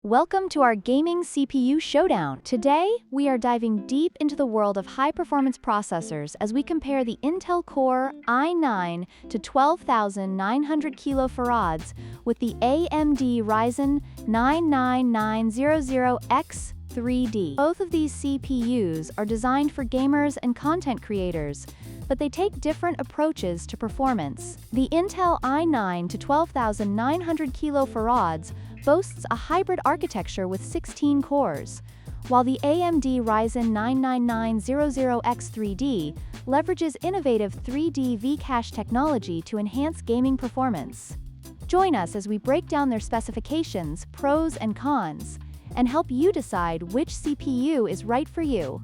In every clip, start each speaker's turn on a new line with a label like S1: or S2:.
S1: Welcome to our gaming CPU showdown. Today, we are diving deep into the world of high-performance processors as we compare the Intel Core i9-12900KF with the AMD Ryzen 9-12900X3D. Both of these CPUs are designed for gamers and content creators, but they take different approaches to performance. The Intel i9-12900KF boasts a hybrid architecture with 16 cores, while the AMD Ryzen 9-12900X3D leverages innovative 3D V-cache technology to enhance gaming performance. Join us as we break down their specifications, pros and cons, and help you decide which CPU is right for you.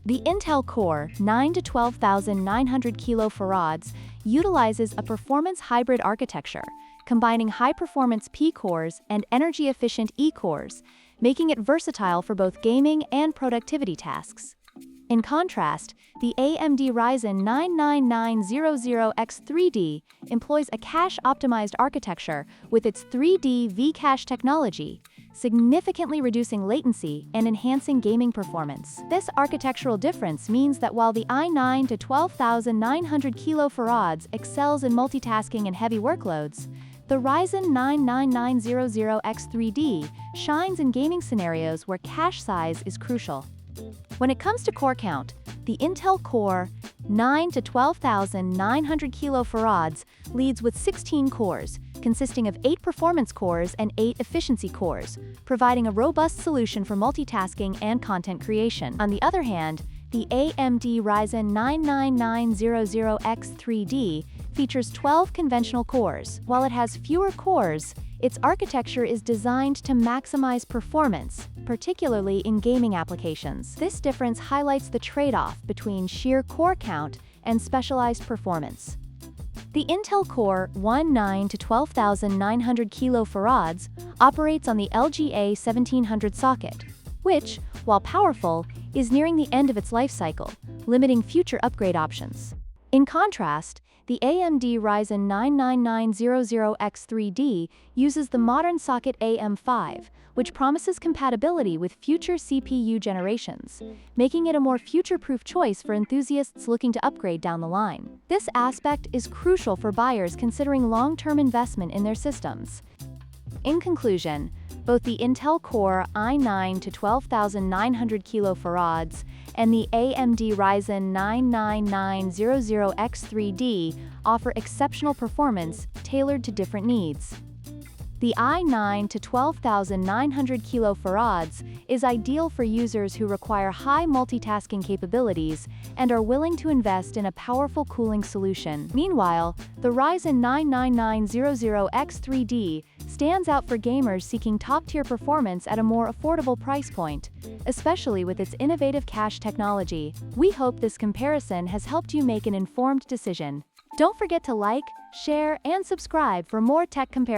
S1: The Intel Core 9-12900KF utilizes a performance hybrid architecture, combining high-performance P-cores and energy-efficient E-cores, making it versatile for both gaming and productivity tasks. In contrast, the AMD Ryzen 9-12900X3D employs a cache-optimized architecture with its 3D V-cache technology, significantly reducing latency and enhancing gaming performance. This architectural difference means that while the i9-12900KF excels in multitasking and heavy workloads, the Ryzen 9-12900X3D shines in gaming scenarios where cache size is crucial. When it comes to core count, the Intel Core 9-12900KF leads with 16 cores, consisting of 8 performance cores and 8 efficiency cores, providing a robust solution for multitasking and content creation. On the other hand, the AMD Ryzen 9-12900X3D features 12 conventional cores. While it has fewer cores, its architecture is designed to maximize performance, particularly in gaming applications. This difference highlights the trade-off between sheer core count and specialized performance. The Intel Core 9-12900KF operates on the LGA 1700 socket, which, while powerful, is nearing the end of its life cycle, limiting future upgrade options. In contrast, the AMD Ryzen 9-12900X3D uses the modern socket AM5, which promises compatibility with future CPU generations, making it a more future-proof choice for enthusiasts looking to upgrade down the line. This aspect is crucial for buyers considering long-term investment in their systems. In conclusion, both the Intel Core i9-12900KF and the AMD Ryzen 9-12900X3D offer exceptional performance tailored to different needs. The i9-12900KF is ideal for users who require high multitasking capabilities and are willing to invest in a powerful cooling solution. Meanwhile, the Ryzen 9-12900X3D stands out for gamers seeking top-tier performance at a more affordable price point, especially with its innovative cache technology. We hope this comparison has helped you make an informed decision. Don't forget to like, share, and subscribe for more tech comparisons.